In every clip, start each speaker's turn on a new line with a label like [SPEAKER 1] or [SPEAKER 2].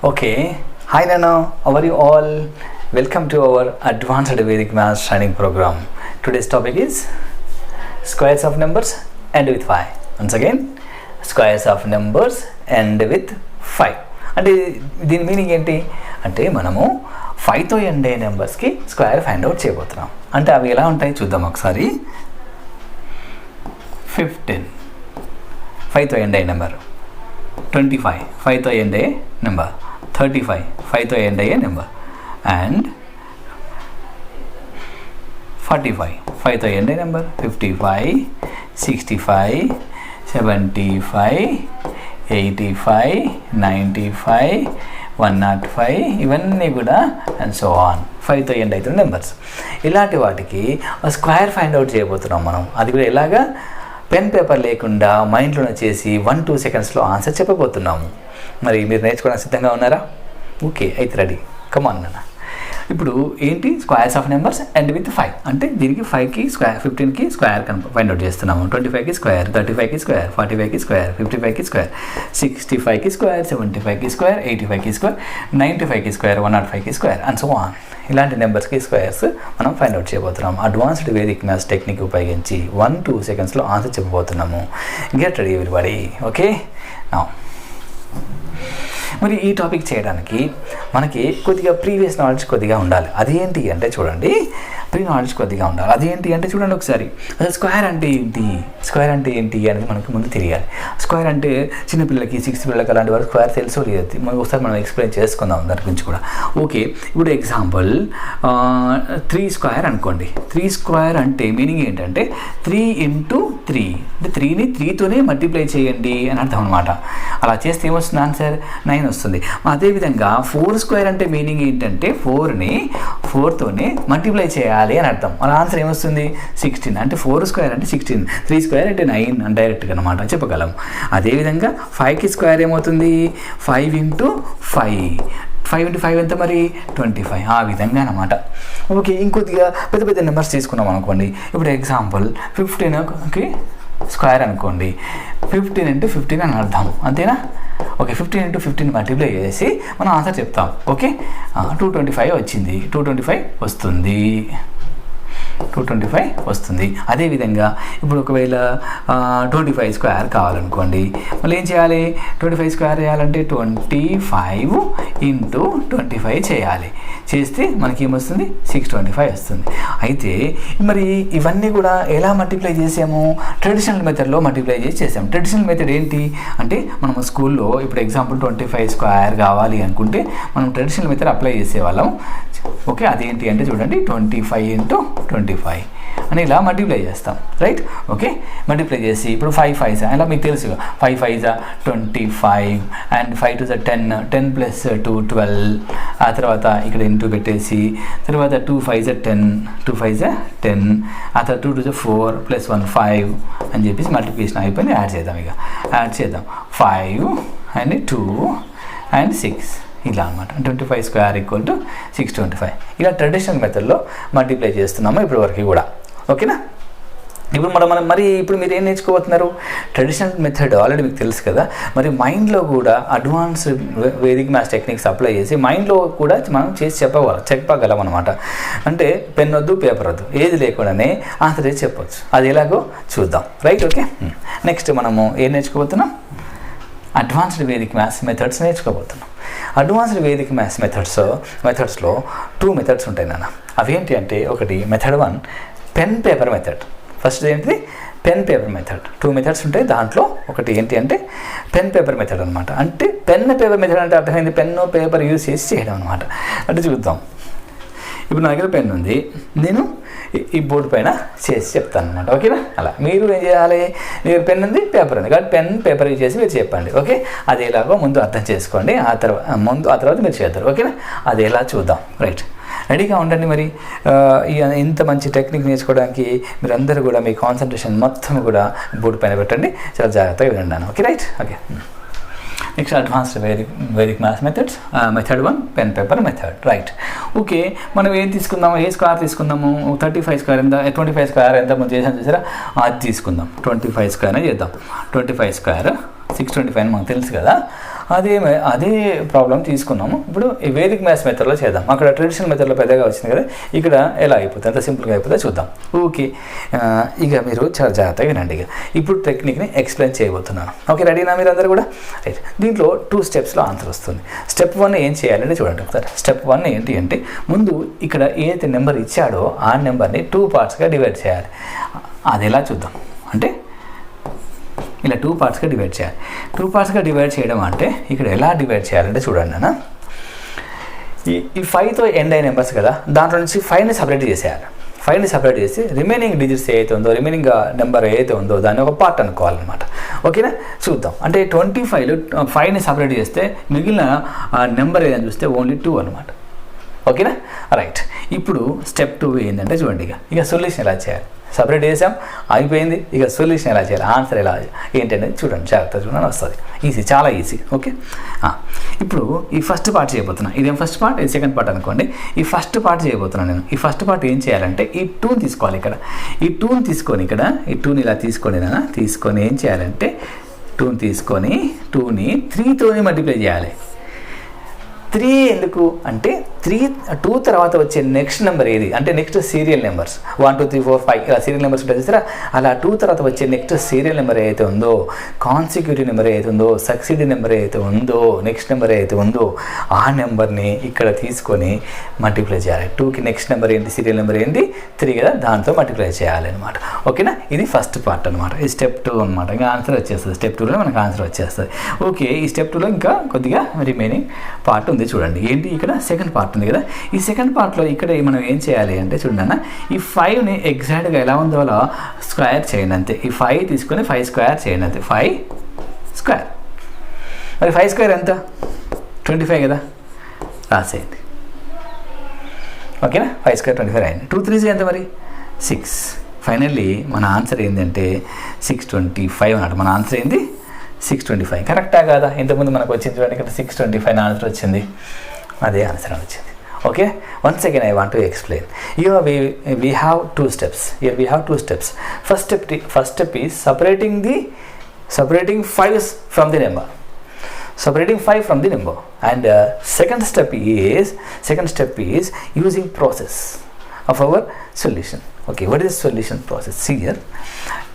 [SPEAKER 1] Okay, hi Nano, how are you all? Welcome to our Advanced Vedic Maths training program. Today's topic is squares of numbers end with 5. Once again, squares of numbers end with 5. అంటే దీని meaning ఏంటి అంటే మనము 5తో end అయ్యే నెంబర్స్కి square find out చేయబోతున్నాం. అంటే అవి ఎలా ఉంటాయి చూద్దాం ఒకసారి. 15 5తో ఎండ్ అయ్యే నెంబర్, 25 5తో ఎండ్ అయ్యే నెంబర్, 35 5తో ఎండ్ అయ్యే నెంబర్, అండ్ 45 5తో ఎండ్ అయ్యే నెంబర్, 55 65 75 85 95 105 ఇవన్నీ కూడా అండ్ సో ఆన్ 5తో ఎండ్ అవుతున్న నెంబర్స్. ఇలాంటి వాటికి స్క్వేర్ ఫైండ్ అవుట్ చేయబోతున్నాం మనం. అది కూడా ఎలాగా, పెన్ పేపర్ లేకుండా మైండ్లోనే చేసి 1-2 సెకండ్స్లో ఆన్సర్ చెప్పబోతున్నాము. మరి మీరు నేర్చుకోవడానికి సిద్ధంగా ఉన్నారా? ఓకే, అయితే రెడీ, కమాన్ నాన్న. ఇప్పుడు ఏంటి squares of numbers end with 5 అంటే దీనికి 5కి స్క్వేర్, 15కి స్క్వేర్ ఫైండ్ అవుట్ చేస్తున్నాము, 25కి స్క్వేర్, 35కి స్క్వేర్, 45కి స్క్వేర్, 55కి స్క్వేర్, 65కి స్క్వేర్, 75కి స్క్వేర్, 85కి స్క్వేర్, 95కి స్క్వేర్, 105కి స్క్వేర్ అండ్ సో ఆన్. ఇలాంటి నెంబర్స్కి స్క్వేర్స్ మనం ఫైండ్ అవుట్ చేయబోతున్నాం. అడ్వాన్స్డ్ వేదిక్ మ్యాథ్స్ టెక్నిక్ ఉపయోగించి 1-2 సెకండ్స్లో ఆన్సర్ చెప్పబోతున్నాము. Get ready everybody. Okay, now మరి ఈ టాపిక్ చేయడానికి మనకి కొద్దిగా ప్రీవియస్ నాలెడ్జ్ కొద్దిగా ఉండాలి. అదేంటి అంటే చూడండి, ప్రీ నాలెడ్జ్ కొద్దిగా ఉండాలి. అదేంటి అంటే చూడండి ఒకసారి, అసలు స్క్వేర్ అంటే ఏంటి, స్క్వేర్ అంటే ఏంటి అనేది మనకు ముందు తెలియాలి. స్క్వేర్ అంటే చిన్నపిల్లలకి, 6th పిల్లలకి అలాంటి వారు స్క్వేర్ తెలుసో లేదు, ఒకసారి మనం ఎక్స్ప్లెయిన్ చేసుకుందాం దాని గురించి కూడా. ఓకే, ఇప్పుడు ఎగ్జాంపుల్ 3 స్క్వేర్ అనుకోండి. 3 స్క్వేర్ అంటే మీనింగ్ ఏంటంటే 3 × 3 అంటే 3ని 3తోనే మల్టిప్లై చేయండి అని అర్థం అనమాట. అలా చేస్తే ఏమొస్తుంది ఆన్సర్? 9 వస్తుంది. అదేవిధంగా 4 స్క్వేర్ అంటే మీనింగ్ ఏంటంటే 4ని 4తోనే మల్టిప్లై చేయాలి అని అర్థం. మన ఆన్సర్ ఏమొస్తుంది? 16. అంటే 4 స్క్వేర్ అంటే 16, 3 స్క్వేర్ అంటే 9 అని డైరెక్ట్గా అనమాట చెప్పగలం. అదేవిధంగా 5కి స్క్వేర్ ఏమవుతుంది? 5 × 5 5 × 5 ఎంత మరి? 25. ఆ విధంగా అనమాట. ఓకే, ఇంకొద్దిగా పెద్ద పెద్ద నెంబర్స్ తీసుకున్నాం అనుకోండి. ఇప్పుడు ఎగ్జాంపుల్ 15కి స్క్వేర్ అనుకోండి. 15 × 15 అని అర్థం, అంతేనా? ఓకే, 15 × 15 మల్టిప్లై చేసి మనం ఆన్సర్ చెప్తాం. ఓకే, 225 వచ్చింది, 225 వస్తుంది, 225 వస్తుంది. అదేవిధంగా ఇప్పుడు ఒకవేళ 25 స్క్వేర్ కావాలనుకోండి, మళ్ళీ ఏం చేయాలి? 25 స్క్వేర్ చేయాలంటే 25 × 25 చేయాలి. చేస్తే మనకి ఏమొస్తుంది? 625 వస్తుంది. అయితే మరి ఇవన్నీ కూడా ఎలా మల్టిప్లై చేసాము? ట్రెడిషనల్ మెథడ్లో మల్టిప్లై చేసాము. ట్రెడిషనల్ మెథడ్ ఏంటి అంటే మనం స్కూల్లో ఇప్పుడు ఎగ్జాంపుల్ 25 స్క్వేర్ కావాలి అనుకుంటే మనం ట్రెడిషనల్ మెథడ్ అప్లై చేసేవాళ్ళం. ఓకే, అదేంటి అంటే చూడండి, 25 × 25 అని ఇలా మల్టిప్లై చేస్తాం, రైట్? ఓకే, మల్టిప్లై చేసి ఇప్పుడు 5 5s అలా మీకు తెలుసు, 5 5s 25 అండ్ 5 2s 10, 10 + 2 12. ఆ తర్వాత ఇక్కడ ఇంటూ పెట్టేసి తర్వాత 2 5s 10, 2 5s 10, ఆ తర్వాత 2 2s 4 + 1 5 అని చెప్పేసి మల్టిప్లికేషన్ అయిపోయింది. యాడ్ చేద్దాం, ఇక యాడ్ చేద్దాం. 5 అండ్ 2 అండ్ 6 ఇలా అనమాట. 25 స్క్వేర్ = 625. ఇలా ట్రెడిషనల్ మెథడ్లో మల్టిప్లై చేస్తున్నాము ఇప్పటి వరకు కూడా. ఓకేనా? ఇప్పుడు మనం మరి ఇప్పుడు మీరు ఏం నేర్చుకోబోతున్నారు? ట్రెడిషనల్ మెథడ్ ఆల్రెడీ మీకు తెలుసు కదా. మరి మైండ్లో కూడా advance Vedic maths techniques apply చేసి మైండ్లో కూడా మనం చేసి చెప్పగలం అనమాట. అంటే పెన్ వద్దు, పేపర్ వద్దు, ఏది లేకుండానే ఆన్సర్ చేసి చెప్పవచ్చు. అది ఎలాగో చూద్దాం, రైట్? ఓకే, నెక్స్ట్ మనము ఏం నేర్చుకోబోతున్నాం? అడ్వాన్స్డ్ వేదిక్ మ్యాథ్స్ మెథడ్స్ నేర్చుకోబోతున్నాం. అడ్వాన్స్డ్ వేదిక్ మ్యాథ్స్ మెథడ్స్లో 2 మెథడ్స్ ఉంటాయి నాన్న. అవేంటి అంటే ఒకటి method 1 pen paper method. First ఏంటి? Pen paper method. 2 మెథడ్స్ ఉంటాయి. దాంట్లో ఒకటి ఏంటి అంటే పెన్ పేపర్ మెథడ్ అనమాట. అంటే పెన్ పేపర్ మెథడ్ అంటే అర్థమైంది, పెన్ను పేపర్ యూజ్ చేసి చేయడం అనమాట. అంటే చూద్దాం. ఇప్పుడు నా దగ్గర పెన్ ఉంది, నేను ఈ బోర్డు పైన చేసి చెప్తాను అనమాట. ఓకేనా? అలా మీరు ఏం చేయాలి? మీరు పెన్ ఉంది, పేపర్ ఉంది కాబట్టి పెన్ పేపర్ యూజ్ చేసి మీరు చెప్పండి. ఓకే, అది ఎలాగో ముందు అర్థం చేసుకోండి, ఆ తర్వాత మీరు చేద్దారు. ఓకేనా? అది ఎలా చూద్దాం, రైట్? రెడీగా ఉండండి. మరి ఇంత మంచి టెక్నిక్ నేర్చుకోవడానికి మీరు అందరూ కూడా మీ కాన్సన్ట్రేషన్ మొత్తం కూడా బోర్డు పైన పెట్టండి. చాలా జాగ్రత్తగా వినండి. Okay, right? Okay, next advanced Vedic maths methods. Method 1 pen paper method, right? Okay, మనం ఏం తీసుకుందాము? ఏ స్క్వేర్ తీసుకుందాము? 35 స్క్వేర్ ఎంత, 25 స్క్వేర్ ఎంత మనం చేసాం చూసారా, అది తీసుకుందాం. 25 స్క్వేర్ చేద్దాం. 25 స్క్వేర్ 625 మనకు తెలుసు కదా. అదే ప్రాబ్లం తీసుకున్నాము. ఇప్పుడు ఈ వేదిక్ మ్యాథ్స్ మెథడ్లో చేద్దాం. అక్కడ ట్రెడిషనల్ మెథడ్లో పెద్దగా వచ్చింది కదా, ఇక్కడ ఎలా అయిపోతుంది, ఎంత సింపుల్గా అయిపోతుందో చూద్దాం. ఓకే, ఇక మీరు చాలా జాగ్రత్తగా వినండి. ఇక ఇప్పుడు టెక్నిక్ని ఎక్స్ప్లెయిన్ చేయబోతున్నాను. ఓకే, రెడీనా మీరు అందరూ కూడా? రైట్. దీంట్లో 2 స్టెప్స్లో ఆన్సర్ వస్తుంది. స్టెప్ 1 ఏం చేయాలంటే చూడండి ఒకసారి. స్టెప్ 1 ఏంటి అంటే, ముందు ఇక్కడ ఏదైతే నెంబర్ ఇచ్చాడో ఆ నెంబర్ని 2 పార్ట్స్గా డివైడ్ చేయాలి. అది ఎలా చూద్దాం అంటే, ఇలా 2 పార్ట్స్గా డివైడ్ చేయాలి. 2 పార్ట్స్గా డివైడ్ చేయడం అంటే ఇక్కడ ఎలా డివైడ్ చేయాలంటే చూడండి అన్న, ఈ 5తో ఎండ్ అయిన నెంబర్స్ కదా, దాంట్లో నుంచి 5ని సపరేట్ చేసేయాలి. 5ని సపరేట్ చేసి రిమైనింగ్ డిజిట్స్ ఏదైతే ఉందో, రిమైనింగ్ నెంబర్ ఏదైతే ఉందో దాన్ని ఒక పార్ట్ అనుకోవాలన్నమాట. ఓకేనా, చూద్దాం. అంటే 25లో 5ని సపరేట్ చేస్తే మిగిలిన నెంబర్ ఏదైనా చూస్తే ఓన్లీ 2 అనమాట. ఓకేనా, రైట్. ఇప్పుడు స్టెప్ 2 ఏంటంటే చూడండి, ఇక సొల్యూషన్ ఎలా చేయాలి. సపరేట్ చేసాం, అయిపోయింది. ఇక సొల్యూషన్ ఎలా చేయాలి, ఆన్సర్ ఎలా ఏంటనేది చూడండి, జాగ్రత్తగా చూడండి, వస్తుంది. ఈజీ, చాలా ఈజీ. ఓకే, ఇప్పుడు ఈ ఫస్ట్ పార్ట్ చేయబోతున్నా. ఇదేం ఫస్ట్ పార్ట్, ఇది సెకండ్ పార్ట్ అనుకోండి. ఈ ఫస్ట్ పార్ట్ చేయబోతున్నాను నేను. ఈ ఫస్ట్ పార్ట్ ఏం చేయాలంటే, ఈ 2ని తీసుకోవాలి. ఇక్కడ ఈ 2ని తీసుకొని, ఇక్కడ ఈ 2ని ఇలా తీసుకొని ఏం చేయాలంటే, 2ని తీసుకొని 2ని 3తోని మల్టిప్లై చేయాలి. 3 ఎందుకు అంటే 2 తర్వాత వచ్చే నెక్స్ట్ నెంబర్ ఏది అంటే నెక్స్ట్ సీరియల్ నెంబర్స్ 1 2 3 4 5 ఇలా సీరియల్ నెంబర్స్ ఉంటాయి చూసారా, అలా 2 తర్వాత వచ్చే నెక్స్ట్ సీరియల్ నెంబర్ ఏదైతే ఉందో, కాన్సిక్యూటివ్ నెంబర్ ఏదైతే ఉందో, సక్సీడివ్ నెంబర్ ఏదైతే ఉందో, నెక్స్ట్ నెంబర్ ఏదైతే ఉందో ఆ నెంబర్ని ఇక్కడ తీసుకొని మల్టిప్లై చేయాలి. 2కి నెక్స్ట్ నెంబర్ ఏంటి, సీరియల్ నెంబర్ ఏంటి, 3 కదా, దాంతో మల్టిప్లై చేయాలి అనమాట. ఓకేనా, ఇది ఫస్ట్ పార్ట్ అనమాట. ఇది స్టెప్ 2 అనమాట. ఇంకా ఆన్సర్ వచ్చేస్తుంది. స్టెప్ 2లో మనకు ఆన్సర్ వచ్చేస్తుంది. ఓకే, ఈ స్టెప్ 2లో ఇంకా కొద్దిగా రిమైనింగ్ పార్ట్ ఉంది. చూడండి ఏంటి, ఇక్కడ సెకండ్ పార్ట్ ఉంది కదా. ఈ సెకండ్ పార్ట్లో ఇక్కడ మనం ఏం చేయాలి అంటే చూడండి అన్న, ఈ 5ని ఎగ్జాక్ట్గా ఎలా ఉందో అలా స్క్వేర్ చేయండి అంతే. ఈ 5 తీసుకొని 5 స్క్వేర్ చేయండి అంతే. 5 స్క్వేర్, మరి 5 స్క్వేర్ ఎంత, 25 కదా, రాసేయండి. ఓకేనా, 5 స్క్వేర్ 25 అయింది. 2 3 ఎంత మరి 6. ఫైనల్లీ మన ఆన్సర్ ఏంటంటే 625 అన్నట్టు. మన ఆన్సర్ ఏంటి 625. కరెక్టా కాదా? ఇంతకుముందు మనకు వచ్చింది చూడండి, ఇక్కడ 625 ఆన్సర్ వచ్చింది, అదే ఆన్సర్ వచ్చింది. Okay, once again I want to explain. Here we have 2 steps. Here we have 2 steps. First step is separating 5 from the number. Separating 5 from the number. And second step is using process of our solution. Okay, what is the solution process? See here,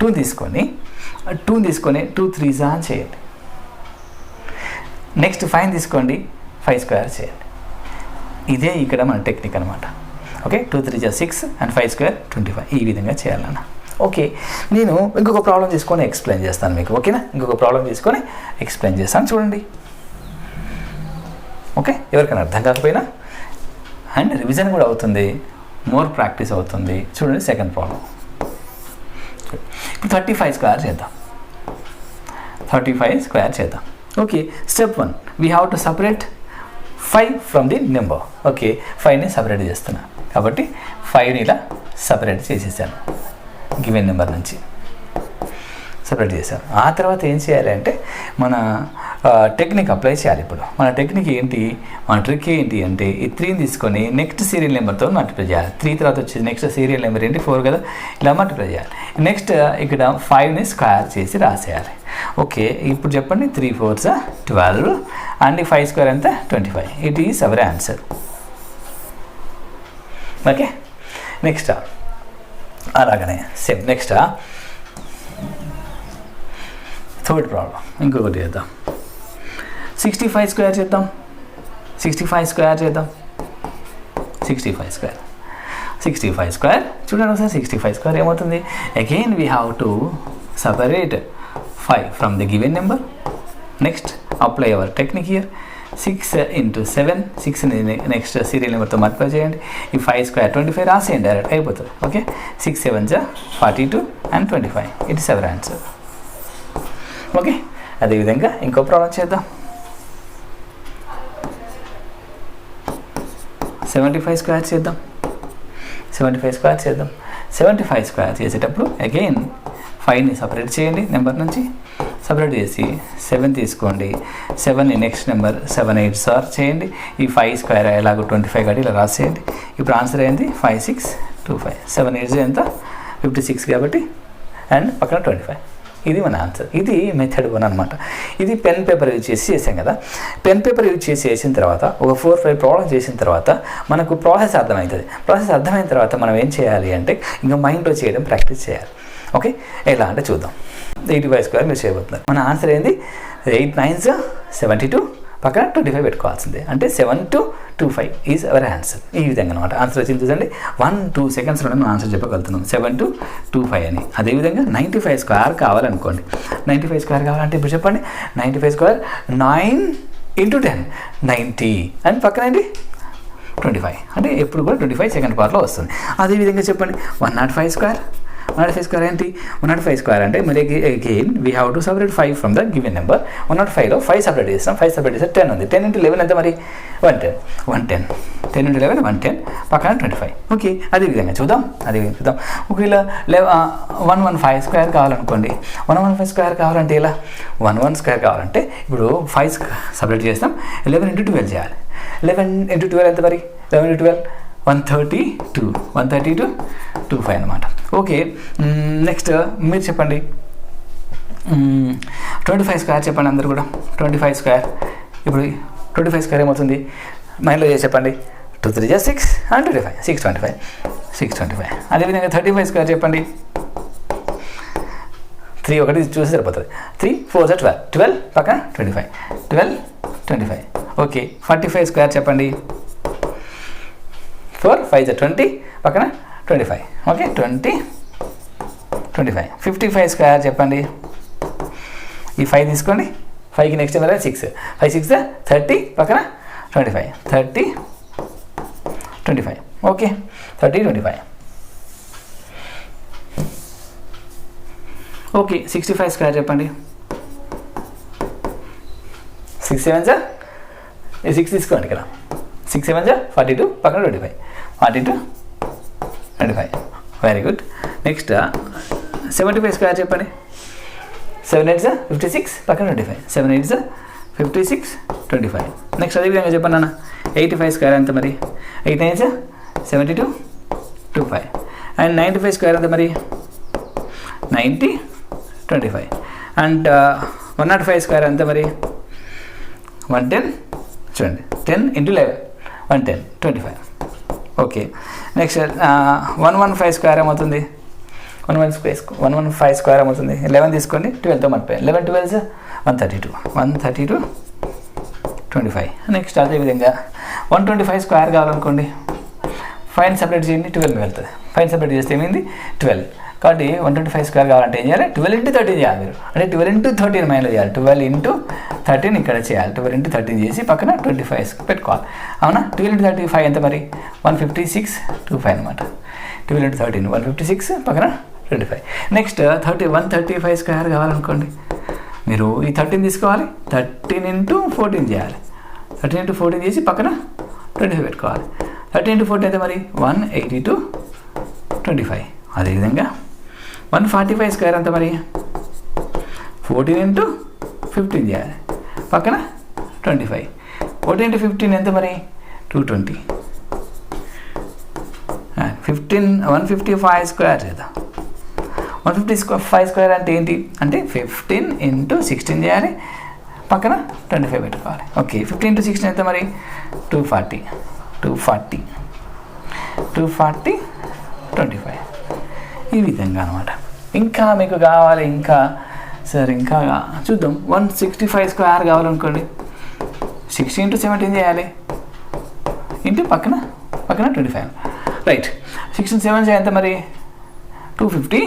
[SPEAKER 1] 2 తీసుకొని 2 3s చేయండి. Next 5 తీసుకోండి, 5 square చేయండి. ఇదే ఇక్కడ మన technique అనమాట. Okay, 2 3 6 and 5 square 25. ఈ విధంగా చేయాలన్న. ఓకే, నేను ఇంకొక ప్రాబ్లం తీసుకొని ఎక్స్ప్లెయిన్ చేస్తాను మీకు. ఓకేనా, ఇంకొక ప్రాబ్లం తీసుకొని ఎక్స్ప్లెయిన్ చేస్తాను, చూడండి. ఓకే, ఎవరికైనా అర్థం కాకపోయినా అండ్ రివిజన్ కూడా అవుతుంది, మోర్ ప్రాక్టీస్ అవుతుంది. చూడండి సెకండ్ ప్రాబ్లం. ఇప్పుడు 35 స్క్వేర్ చేద్దాం. 35 స్క్వేర్ చేద్దాం. Okay, step 1 we have to separate 5 from the number. Okay, 5ని సపరేట్ చేస్తున్నా కాబట్టి 5ని ఇలా సపరేట్ చేసేసాను, గివెన్ నెంబర్ నుంచి సపరేట్ చేశాను. ఆ తర్వాత ఏం చేయాలి అంటే మన టెక్నిక్ అప్లై చేయాలి. ఇప్పుడు మన టెక్నిక్ ఏంటి, మన ట్రిక్ ఏంటి అంటే ఈ 3ని తీసుకొని నెక్స్ట్ సీరియల్ నెంబర్తో మల్టిప్లై చేయాలి. 3 తర్వాత వచ్చేది నెక్స్ట్ సీరియల్ నెంబర్ ఏంటి 4 కదా, ఇలా మల్టిప్లై చేయాలి. నెక్స్ట్ ఇక్కడ 5ని స్క్వేర్ చేసి రాసేయాలి. ఓకే, ఇప్పుడు చెప్పండి 3 4s 12 అండ్ 5 స్క్వేర్ ఎంత 25. It is our answer. Okay, next అలాగనే సేమ్ నెక్స్ట్ థర్డ్ ప్రాబ్లం ఇంకొకటి చేద్దాం. 65 స్క్వేర్ చేద్దాం. 65 స్క్వేర్ చేద్దాం. 65 స్క్వేర్ చూడండి ఒకసారి. 65 స్క్వేర్ ఏమవుతుంది, again we have to separate 5 from the given number. Next apply our technique here. 6 into 7, 6ని నెక్స్ట్ సీరియల్ నెంబర్తో మల్టిప్లై చేయండి. ఈ 5 స్క్వేర్ 25 రాసేయండి, డైరెక్ట్ అయిపోతుంది. Okay, 6 7s 42 and 25. It is our answer. Okay, అదేవిధంగా ఇంకో ప్రాబ్లం చేద్దాం. 75 స్క్వేర్ చేద్దాం. 75 స్క్వేర్ చేద్దాం. 75 స్క్వేర్ చేసేటప్పుడు అగైన్ 5ని సపరేట్ చేయండి, నెంబర్ నుంచి సపరేట్ చేసి 7 తీసుకోండి. 7ని నెక్స్ట్ నెంబర్ 7 8s చేయండి. ఈ 5 స్క్వేర్ ఎలాగో 25 కాబట్టి ఇలా రాసేయండి. ఇప్పుడు ఆన్సర్ ఏంటి 5 6 2 5. 7 8s ఎంత 56 కాబట్టి అండ్ పక్కన 25. ఇది మన ఆన్సర్. ఇది మెథడ్ 1 అనమాట. ఇది పెన్ పేపర్ యూజ్ చేసి చేసాం కదా. పెన్ పేపర్ యూజ్ చేసి చేసిన తర్వాత ఒక 4-5 ప్రాబ్లమ్స్ చేసిన తర్వాత మనకు ప్రాసెస్ అర్థమవుతుంది. ప్రాసెస్ అర్థమైన తర్వాత మనం ఏం చేయాలి అంటే ఇంకా మైండ్లో చేయడం ప్రాక్టీస్ చేయాలి. ఓకే, ఎలా అంటే చూద్దాం. 85² మీరు చేయబోతున్నారు. మన ఆన్సర్ ఏంది? 8 9s 72 పక్కన 25 పెట్టుకోవాల్సిందే. అంటే 7 to 25 ఈజ్ అవర్ ఆన్సర్. ఈ విధంగా అనమాట ఆన్సర్ వచ్చింది. చూడండి 1-2 secondsలో మనం ఆన్సర్ చెప్పగలుగుతున్నాం. 7 to 25 అని. అదేవిధంగా 95² కావాలనుకోండి. 95² కావాలంటే ఇప్పుడు చెప్పండి. 95² 9 × 10 90 అని పక్కన ఏంటి 25. అంటే ఎప్పుడు కూడా 25 సెకండ్ పార్ట్లో వస్తుంది. అదేవిధంగా చెప్పండి 105². 105² ఏంటి? 105² అంటే మరి again we have to separate 5 from the given number. 105లో 5 సపరేట్ చేస్తాం. 5 సపరేట్ చేస్తే 10 ఉంది. 10 × 11 ఎంత మరి? 110. 10 × 11 110 పక్కన 25. ఓకే, అదేవిధంగా చూద్దాం. ఒకవేళ 115² కావాలనుకోండి. 115² కావాలంటే ఇలా 112 కావాలంటే ఇప్పుడు 5 సపరేట్ చేస్తాం. 11 × 12 చేయాలి. 11 × 12 ఎంత మరి? 11 × 12 132. 132/25 అనమాట. ఓకే, నెక్స్ట్ మీరు చెప్పండి. 25² చెప్పండి అందరు కూడా. 25². ఇప్పుడు 25² ఏమవుతుంది? మైండ్లో చేసి చెప్పండి. 2 3 6 and 25 625. అదేవిధంగా 35² చెప్పండి. 3 ఒకటి చూసి సరిపోతుంది. 3 4 12. 12 పక్కన 25. 12 25. ఓకే, 45² చెప్పండి. 4 5 20 పక్కన 25. ఓకే, 20 25. 55² చెప్పండి. ఈ 5 తీసుకోండి. 5కి నెక్స్ట్ నెంబర్ 6. 5 6 30 పక్కన 25. 30 25. ఓకే, 30 25. ఓకే, 65² చెప్పండి. 6 7 6 తీసుకోండి ఇక్కడ. 6 7 42 పక్కన 25. 42 25. Very good. నెక్స్ట్ 75² చెప్పండి. 7 8 56 పక్కన 25. 7 8 56 25. నెక్స్ట్ అదేవిధంగా చెప్పండి అన్న. 85² ఎంత మరి? 8 9 72 25. అండ్ 95² ఎంత మరి? 90 25. అండ్ 105² ఎంత మరి? 110 చూడండి. 10 × 11 110 25. ఓకే, నెక్స్ట్ 115² ఏమవుతుంది? 115² ఏమవుతుంది? 11 తీసుకోండి. 12తో మర్చిపోయాయి. 11 12 132. 132 25. నెక్స్ట్ అదేవిధంగా 125² కావాలనుకోండి. 5 సపరేట్ చేయండి. 12 వెళ్తుంది. 5 సపరేట్ చేస్తే ఏమైంది? 12. కాబట్టి 125² కావాలంటే ఏం చేయాలి? 12 × 13 చేయాలి మీరు. అంటే 12 × 13 మైండ్లో చేయాలి. 12 × 13 ఇక్కడ చేయాలి. 12 × 13 చేసి పక్కన 25 పెట్టుకోవాలి. అవునా? 12 × 35 ఎంత మరి? 156/25 అనమాట. 12 × 13 156 పక్కన 25. నెక్స్ట్ 135² కావాలనుకోండి. మీరు ఈ 13 తీసుకోవాలి. 13 × 14 చేయాలి. 13 × 14 చేసి పక్కన 25 పెట్టుకోవాలి. 13 × 14 ఎంత మరి? 182/25. అదేవిధంగా 145² ఎంత మరి? 14 × 15 చేయాలి. పక్కన 25. 14 × 15 ఎంత మరి? 220. 155² చేద్దాం. 155² అంటే ఏంటి? అంటే 15 × 16 చేయాలి. పక్కన 25 పెట్టుకోవాలి. ఓకే, 15 × 16 ఎంత మరి? 240. 25. ఈ విధంగా అనమాట. ఇంకా మీకు కావాలి ఇంకా సార్ ఇంకా చూద్దాం. 165² కావాలనుకోండి. 60 × 17 చేయాలి. ఇంటూ పక్కన 25. రైట్. 16 7 ఎంత మరి? 250.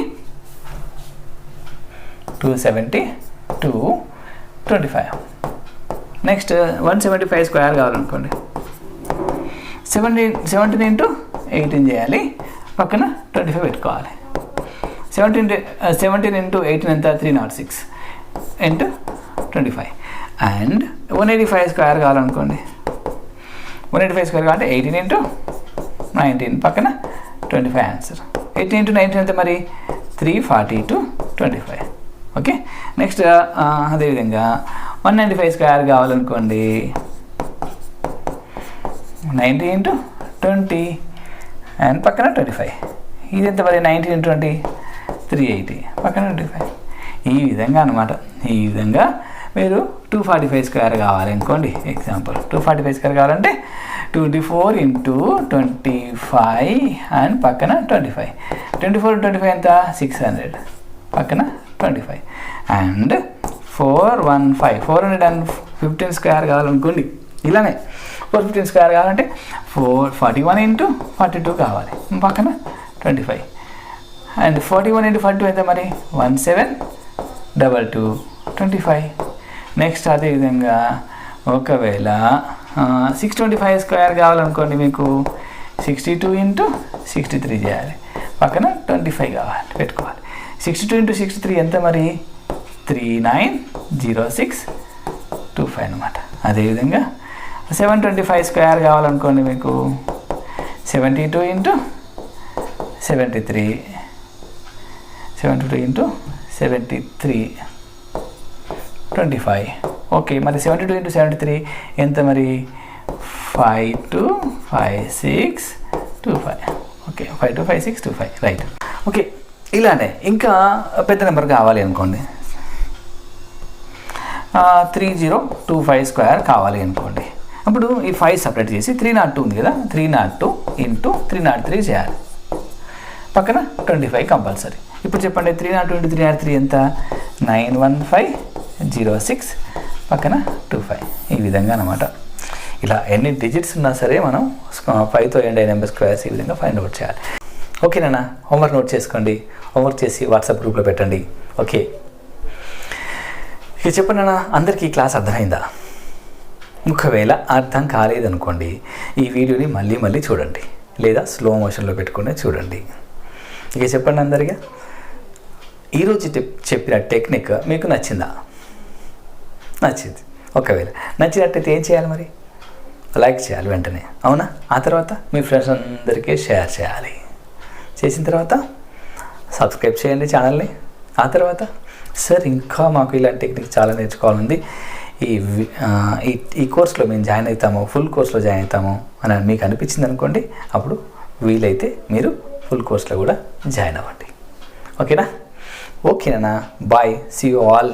[SPEAKER 1] 270 225. నెక్స్ట్ 175² కావాలనుకోండి. 17 × 18 చేయాలి. పక్కన 25 పెట్టుకోవాలి. 17 × 18 ఎంత? 306 × 25. అండ్ 185² కావాలనుకోండి. 185² కావాలంటే 18 × 19 పక్కన 25 ఆన్సర్. 18 × 19 ఎంత మరి? 340/25. ఓకే, నెక్స్ట్ అదేవిధంగా 195² కావాలనుకోండి. 90 × 20 అండ్ పక్కన 25. ఇది ఎంత మరి? 19 × 20 380 పక్కన 25. ఈ విధంగా అనమాట. ఈ విధంగా మీరు 245 స్క్వేర్ కావాలి అనుకోండి. ఎగ్జాంపుల్ 245 స్క్వేర్ కావాలంటే 24 × 25 అండ్ పక్కన 25. 24 × 25 ఎంత? 600 పక్కన 25 అండ్ 415 స్క్వేర్ కావాలనుకోండి. ఇలానే 415 స్క్వేర్ కావాలంటే 41 × 42 కావాలి పక్కన 25 అండ్ 41 × 42 ఎంత మరి? 1722 25. నెక్స్ట్ అదేవిధంగా ఒకవేళ 625 స్క్వేర్ కావాలనుకోండి, మీకు 62 × 63 చేయాలి పక్కన 25 కావాలి పెట్టుకోవాలి. 62 × 63 ఎంత మరి? 390625 అనమాట. అదేవిధంగా 725 స్క్వేర్ కావాలనుకోండి, మీకు 72 × 73 25. ఓకే, మరి 72 × 73 ఎంత మరి? 525625. Okay, 525625 right. ఓకే, ఇలానే ఇంకా పెద్ద నెంబర్ కావాలి అనుకోండి, 3025 స్క్వేర్ కావాలి అనుకోండి. అప్పుడు ఈ 5 సపరేట్ చేసి 302 ఉంది కదా, 302 × 303 చేయాలి పక్కన 25 కంపల్సరీ. ఇప్పుడు చెప్పండి, 302 × 303 ఎంత? 91506 పక్కన 25. ఈ విధంగా అనమాట. ఇలా ఎన్ని డిజిట్స్ ఉన్నా సరే మనం 5తో ఎండ్ అయిన నెంబర్ స్క్వేర్స్ ఈ విధంగా ఫైండ్ అవుట్ చేయాలి. ఓకేనా? హోంవర్క్ నోట్ చేసుకోండి, హోంవర్క్ చేసి వాట్సాప్ గ్రూప్లో పెట్టండి. ఓకే, ఇక చెప్పండి అన్న, అందరికీ ఈ క్లాస్ అర్థమైందా? ఒకవేళ అర్థం కాలేదనుకోండి, ఈ వీడియోని మళ్ళీ చూడండి, లేదా స్లో మోషన్లో పెట్టుకునే చూడండి. ఇక చెప్పండి అందరిగా, ఈరోజు చెప్పిన టెక్నిక్ మీకు నచ్చిందా? నచ్చింది. ఒకవేళ నచ్చినట్టయితే ఏం చేయాలి మరి? లైక్ చేయాలి వెంటనే, అవునా? ఆ తర్వాత మీ ఫ్రెండ్స్ అందరికీ షేర్ చేయాలి. చేసిన తర్వాత సబ్స్క్రైబ్ చేయండి ఛానల్ని. ఆ తర్వాత సార్ ఇంకా మాకు ఇలాంటి టెక్నిక్ చాలా నేర్చుకోవాలంది, ఈ కోర్సులో మేము జాయిన్ అవుతాము, ఫుల్ కోర్సులో జాయిన్ అవుతాము అని మీకు అనిపించింది అనుకోండి, అప్పుడు వీలైతే మీరు ఫుల్ కోర్సులో కూడా జాయిన్ అవ్వండి. ఓకేనా? ఓకేనా? Bye, see you all.